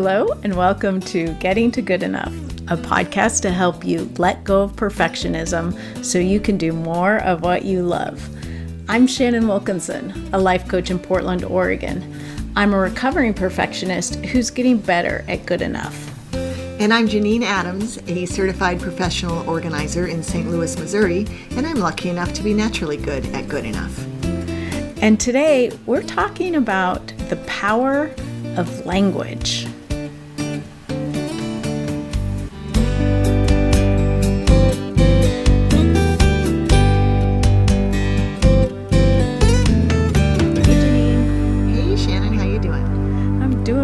Hello, and welcome to Getting to Good Enough, a podcast to help you let go of perfectionism so you can do more of what you love. I'm Shannon Wilkinson, a life coach in Portland, Oregon. I'm a recovering perfectionist who's getting better at good enough. And I'm Janine Adams, a certified professional organizer in St. Louis, Missouri, and I'm lucky enough to be naturally good at good enough. And today we're talking about the power of language.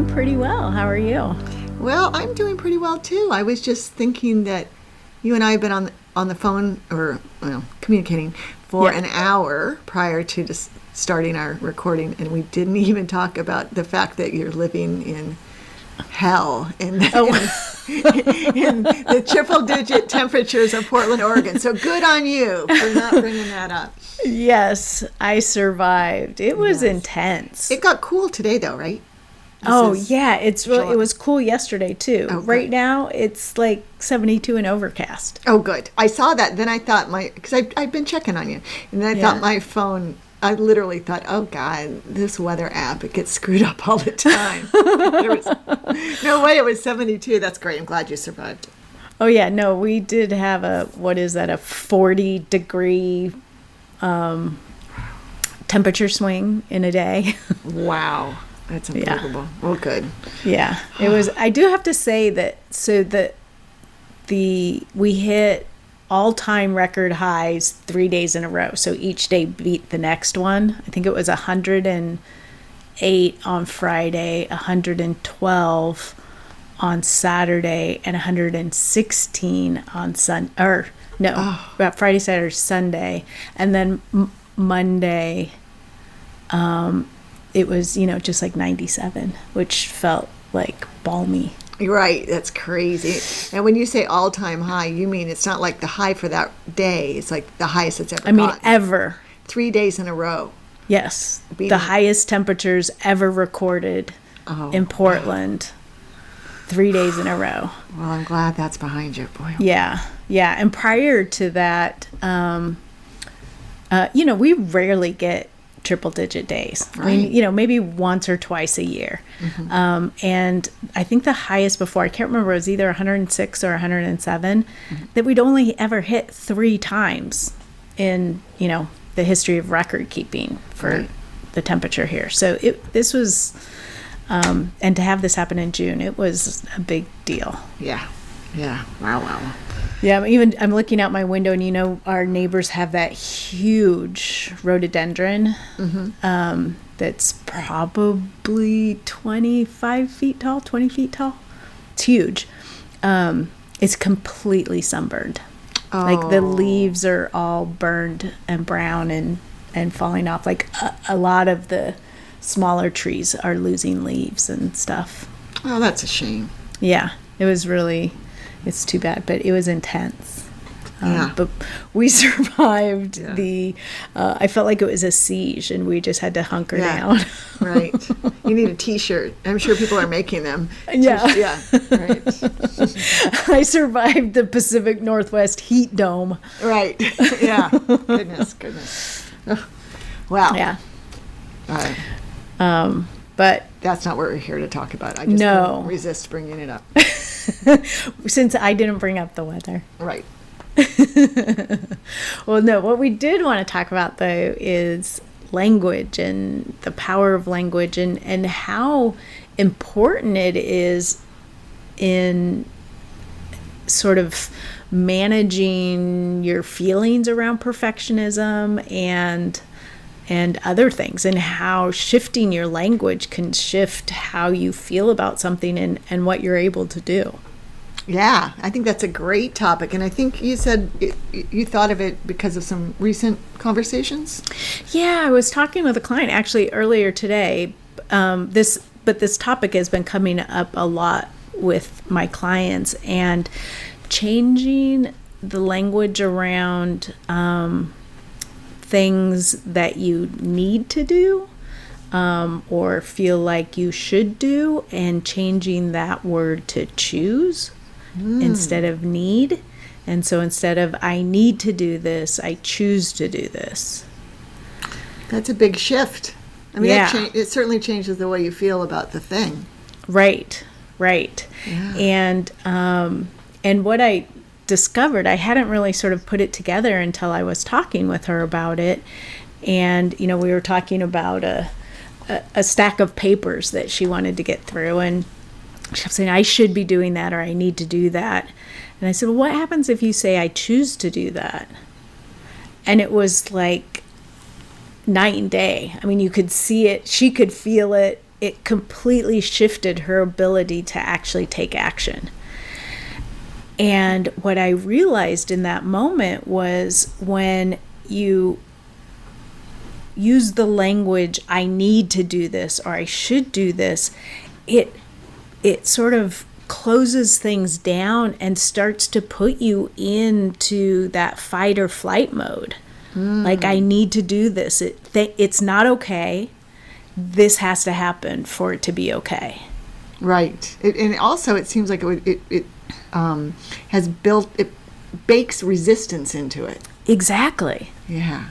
Pretty well. How are you? Well, I'm doing pretty well too. I was just thinking that you and I have been on the phone or communicating for an hour prior to just starting our recording, and we didn't even talk about the fact that you're living in hell in the triple-digit temperatures of Portland, Oregon. So good on you for not bringing that up. Yes, I survived. It was intense. It got cool today, though, right? It's really. It was cool yesterday too. Oh, right now it's like 72 and overcast. Oh, good. I saw that. Then I thought because I've been checking on you, and then I thought my phone. I literally thought, oh God, this weather app, it gets screwed up all the time. There was no way it was 72. That's great. I'm glad you survived. Oh yeah, no, we did have a 40-degree temperature swing in a day. Wow. That's unbelievable. Yeah. Well, good. Yeah, it was. I do have to say that. So we hit all-time record highs 3 days in a row. So each day beat the next one. I think it was 108 on Friday, 112 on Saturday, and 116 on Friday, Saturday, Sunday, and then Monday. It was, just like 97, which felt like balmy. Right. That's crazy. And when you say all-time high, you mean it's not like the high for that day. It's like the highest it's ever gotten. Ever. 3 days in a row. Yes. The highest temperatures ever recorded in Portland. 3 days in a row. Well, I'm glad that's behind you, boy. Yeah. Yeah. And prior to that, we rarely get triple-digit days. Right. I mean, maybe once or twice a year. Mm-hmm. And I think the highest before, I can't remember, it was either 106 or 107, that we'd only ever hit 3 times in, the history of record keeping for the temperature here. So this was, and to have this happen in June, it was a big deal. Yeah. Yeah. Wow. Yeah, I'm looking out my window, and our neighbors have that huge rhododendron that's probably 25 feet tall, 20 feet tall. It's huge. It's completely sunburned. Oh. Like the leaves are all burned and brown and falling off. Like a lot of the smaller trees are losing leaves and stuff. Oh, that's a shame. Yeah, it was really... It's too bad, but it was intense. But we survived I felt like it was a siege, and we just had to hunker down. Right. You need a T-shirt. I'm sure people are making them. Yeah. Yeah. Right. I survived the Pacific Northwest heat dome. Right. Yeah. Goodness. Oh. Wow. Yeah. All right. But that's not what we're here to talk about. I just couldn't resist bringing it up. Since I didn't bring up the weather. Right. Well, no, what we did want to talk about, though, is language and the power of language and how important it is in sort of managing your feelings around perfectionism and other things, and how shifting your language can shift how you feel about something and what you're able to do. Yeah, I think that's a great topic. And I think you said you thought of it because of some recent conversations? Yeah, I was talking with a client actually earlier today. This topic has been coming up a lot with my clients, and changing the language around things that you need to do or feel like you should do, and changing that word to choose instead of need. And so instead of I need to do this, I choose to do this. That's a big shift. I mean, Yeah. it certainly changes the way you feel about the thing. Right. Yeah. And what I discovered, I hadn't really sort of put it together until I was talking with her about it. And, we were talking about a stack of papers that she wanted to get through. And she kept saying, I should be doing that, or I need to do that. And I said, well, what happens if you say, I choose to do that? And it was like night and day. I mean, you could see it. She could feel it. It completely shifted her ability to actually take action. And what I realized in that moment was when you use the language, I need to do this, or I should do this, it sort of closes things down and starts to put you into that fight or flight mode. Like, I need to do this. It's not okay. This has to happen for it to be okay. Right. And also, it seems like it bakes resistance into it. Exactly. Yeah.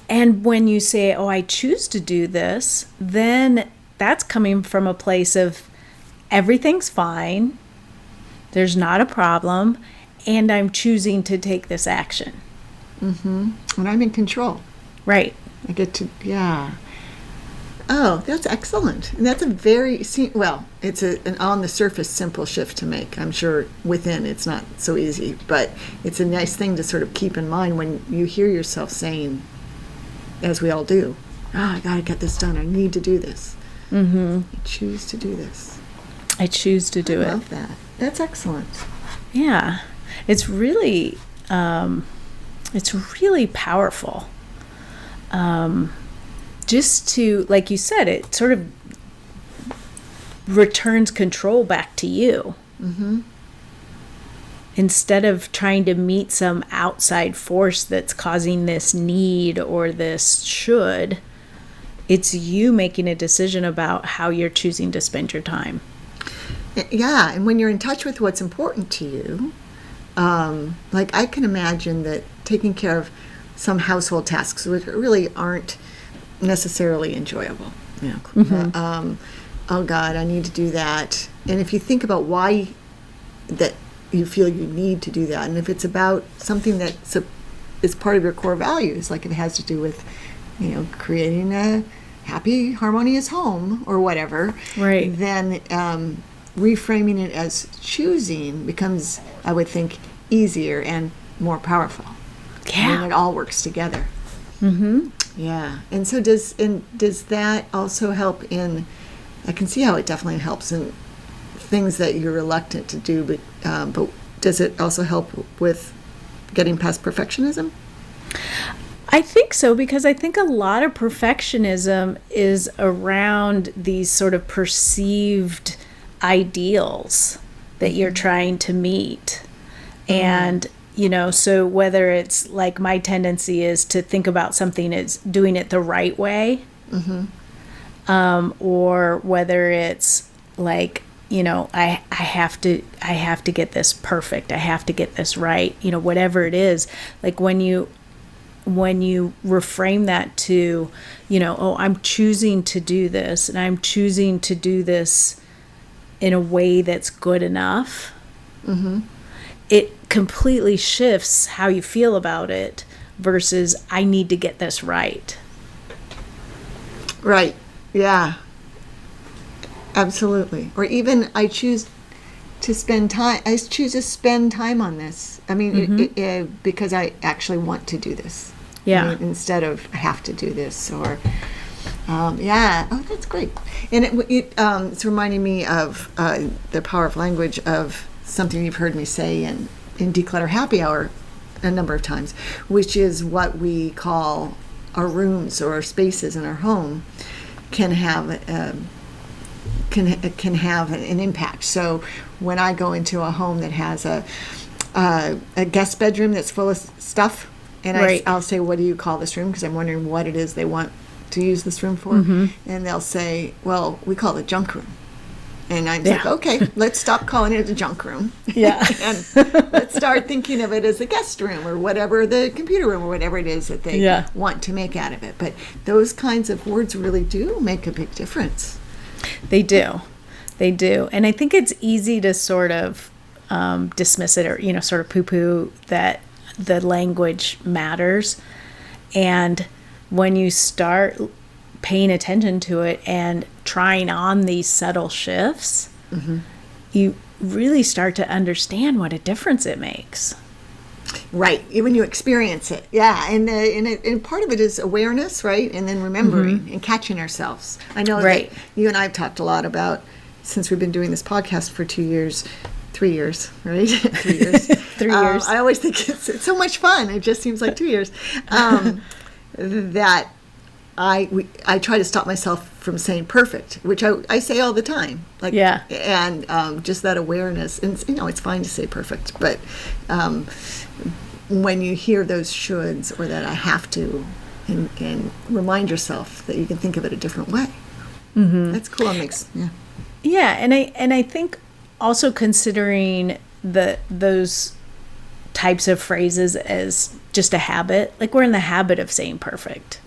And when you say, oh, I choose to do this, then that's coming from a place of everything's fine, there's not a problem, and I'm choosing to take this action. Mm-hmm. And I'm in control. Right. I get to, yeah. Oh, that's excellent. And that's it's an on the surface simple shift to make. I'm sure within it's not so easy, but it's a nice thing to sort of keep in mind when you hear yourself saying, as we all do, I got to get this done. I need to do this. Mm-hmm. I choose to do this. I choose to do it. I love that. That's excellent. Yeah. It's really powerful. Just to, like you said, it sort of returns control back to you. Mm-hmm. Instead of trying to meet some outside force that's causing this need or this should, it's you making a decision about how you're choosing to spend your time. Yeah, and when you're in touch with what's important to you, like I can imagine that taking care of some household tasks, which really aren't necessarily enjoyable. Mm-hmm. Oh God, I need to do that. And if you think about why that you feel you need to do that, and if it's about something that is part of your core values, like it has to do with, creating a happy, harmonious home or whatever, right? Then reframing it as choosing becomes, I would think, easier and more powerful. Yeah. When it all works together. Mm-hmm. Yeah. And so does that also help in, I can see how it definitely helps in things that you're reluctant to do, but does it also help with getting past perfectionism? I think so, because I think a lot of perfectionism is around these sort of perceived ideals that you're trying to meet. And so whether it's like my tendency is to think about something as doing it the right way, or whether it's like, I have to get this perfect. I have to get this right. Whatever it is, like when you reframe that to, oh, I'm choosing to do this, and I'm choosing to do this in a way that's good enough. Mm-hmm. It completely shifts how you feel about it versus I need to get this right. Right. Yeah. Absolutely. Or even I choose to spend time on this. I mean, because I actually want to do this. Yeah. Instead of I have to do this or yeah. Oh, that's great. And it's reminding me of the power of language, of something you've heard me say in Declutter Happy Hour a number of times, which is what we call our rooms or our spaces in our home can have an impact. So when I go into a home that has a guest bedroom that's full of stuff, and right. I'll say, what do you call this room? Because I'm wondering what it is they want to use this room for? And they'll say, well, we call it junk room. And I'm like, okay, let's stop calling it a junk room. Yeah. And let's start thinking of it as a guest room or whatever, the computer room or whatever it is that they want to make out of it. But those kinds of words really do make a big difference. They do. They do. And I think it's easy to sort of dismiss it or, sort of poo-poo that the language matters. And when you start paying attention to it and trying on these subtle shifts, you really start to understand what a difference it makes. Right, when you experience it. Yeah, and part of it is awareness, right? And then remembering and catching ourselves. I know that you and I have talked a lot about, since we've been doing this podcast for 3 years, right? 3 years. 3 years. I always think it's so much fun. It just seems like 2 years. That I try to stop myself from saying perfect, which I say all the time. And just that awareness, and it's fine to say perfect, but when you hear those shoulds or that I have to, and remind yourself that you can think of it a different way. That's cool. It makes and I think also considering those types of phrases as just a habit, like we're in the habit of saying perfect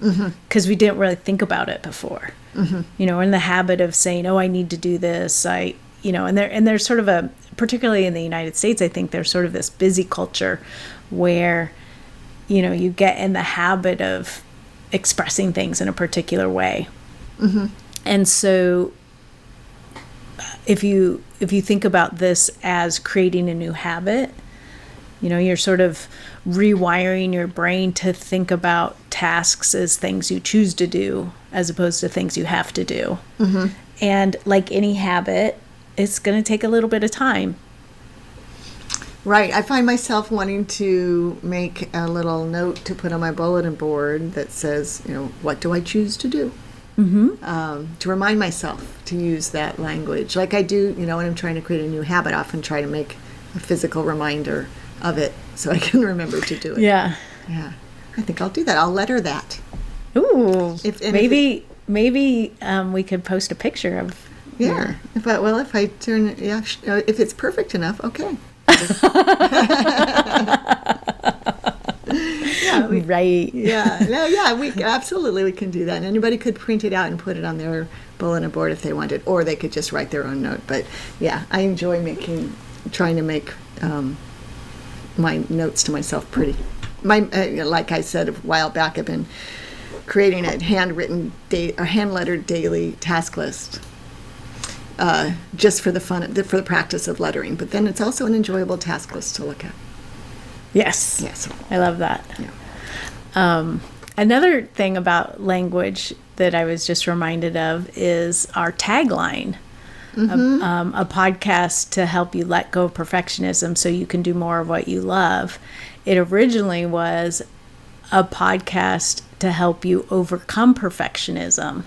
because we didn't really think about it before. We're in the habit of saying, oh, I need to do this. And there's sort of particularly in the United States, I think there's sort of this busy culture where, you get in the habit of expressing things in a particular way. And so if you think about this as creating a new habit, you're sort of rewiring your brain to think about tasks as things you choose to do as opposed to things you have to do. And like any habit, it's going to take a little bit of time. Right. I find myself wanting to make a little note to put on my bulletin board that says, what do I choose to do? To remind myself to use that language. Like I do, when I'm trying to create a new habit, I often try to make a physical reminder of it so I can remember to do it. Yeah. I think I'll do that. I'll letter that. Ooh. Maybe we could post a picture of. Yeah. If I turn, if it's perfect enough, okay. Right. We absolutely we can do that. And anybody could print it out and put it on their bulletin board if they wanted, or they could just write their own note. But I enjoy trying to make my notes to myself pretty. Like I said a while back, I've been creating a hand-lettered daily task list, just for the fun, for the practice of lettering. But then it's also an enjoyable task list to look at. Yes. I love that. Another thing about language that I was just reminded of is our tagline. A podcast to help you let go of perfectionism so you can do more of what you love. It originally was a podcast to help you overcome perfectionism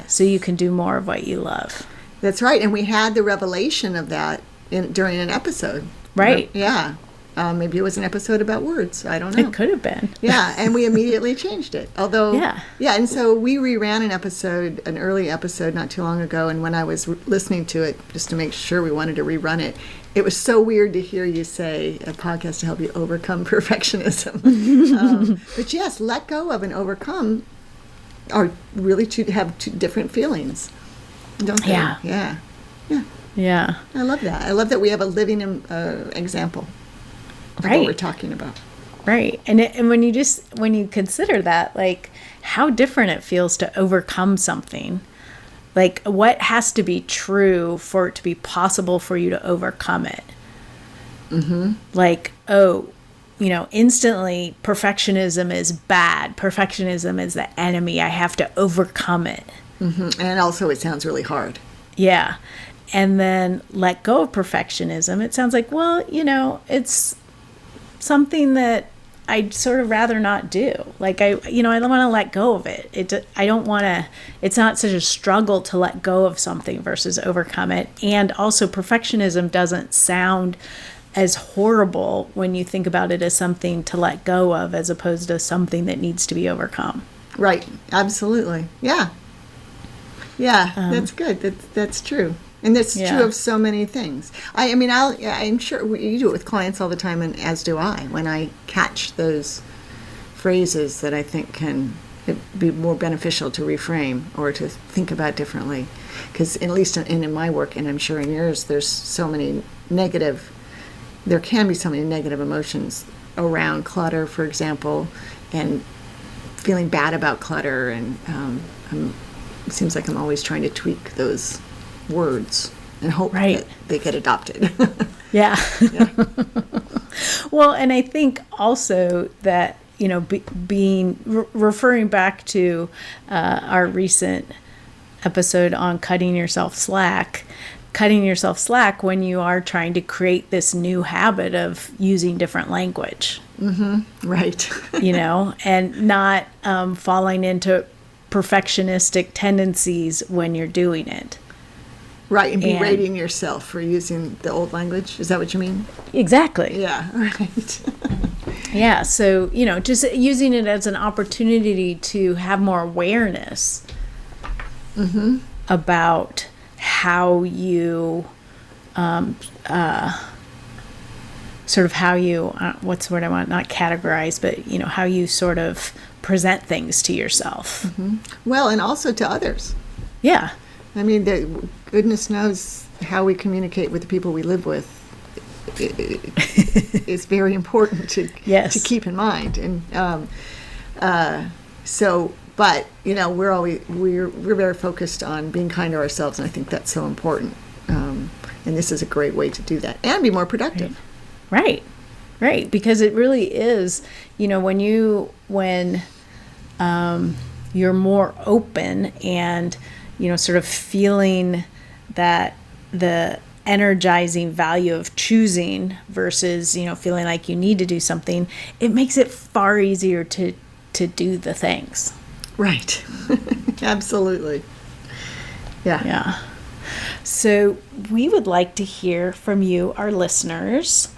so you can do more of what you love. That's right. And we had the revelation of that during an episode. Right. Yeah. Maybe it was an episode about words. I don't know. It could have been. And we immediately changed it. Although, and so we reran an early episode not too long ago, and when I was listening to it, just to make sure we wanted to rerun it, it was so weird to hear you say a podcast to help you overcome perfectionism. But yes, let go of and overcome are really have two different feelings, don't they? Yeah. I love that. I love that we have a living example. Right. What we're talking about. Right. And when you consider that, like how different it feels to overcome something, like what has to be true for it to be possible for you to overcome it? Like, instantly perfectionism is bad. Perfectionism is the enemy. I have to overcome it. And also it sounds really hard. Yeah. And then let go of perfectionism. It sounds like, it's something that I'd sort of rather not do. Like I don't want to let go of it. It's not such a struggle to let go of something versus overcome it. And also perfectionism doesn't sound as horrible when you think about it as something to let go of as opposed to something that needs to be overcome. Right. Absolutely. Yeah. Yeah. That's good. That's true. And that's true of so many things. I mean, I'm sure you do it with clients all the time, and as do I, when I catch those phrases that I think can be more beneficial to reframe or to think about differently. Because at least in my work, and I'm sure in yours, there can be so many negative emotions around clutter, for example, and feeling bad about clutter. And it seems like I'm always trying to tweak those words and hope that they get adopted. Yeah. Well, and I think also that, referring back to our recent episode on cutting yourself slack when you are trying to create this new habit of using different language. Mm-hmm. Right. And not falling into perfectionistic tendencies when you're doing it. Right, and berating yourself for using the old language. Is that what you mean? Exactly. Yeah, right. Yeah, so, just using it as an opportunity to have more awareness about how you, what's the word I want? Not categorize, but, how you sort of present things to yourself. Mm-hmm. Well, and also to others. Yeah. I mean, goodness knows how we communicate with the people we live with. It's very important to keep in mind. And but we're very focused on being kind to ourselves, and I think that's so important. And this is a great way to do that and be more productive. Right. Because it really is, when you're more open and sort of feeling that the energizing value of choosing versus, feeling like you need to do something, it makes it far easier to do the things. Right. Absolutely. Yeah. So we would like to hear from you, our listeners.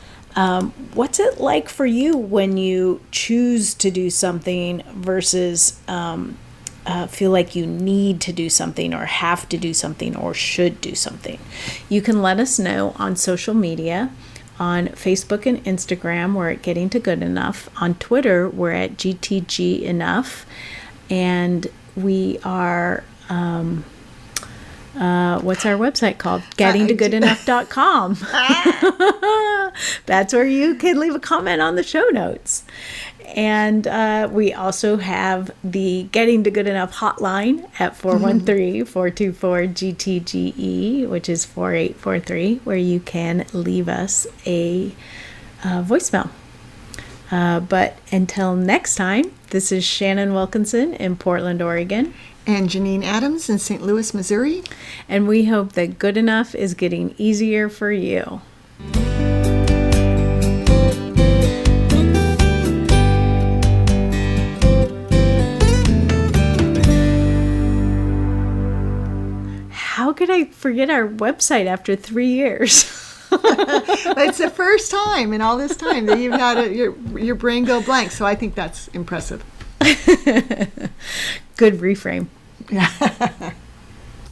What's it like for you when you choose to do something versus feel like you need to do something or have to do something or should do something? You can let us know on social media. On Facebook and Instagram, we're at Getting to Good Enough. On Twitter, we're at GTG Enough. And we are, what's our website called? GettingToGoodEnough.com. That's where you can leave a comment on the show notes. And we also have the Getting to Good Enough hotline at 413-424-GTGE, which is 4843, where you can leave us a voicemail. But until next time, this is Shannon Wilkinson in Portland, Oregon. And Janine Adams in St. Louis, Missouri. And we hope that good enough is getting easier for you. How could I forget our website after 3 years? It's the first time in all this time that you've had your brain go blank. So I think that's impressive. Good reframe. Yeah.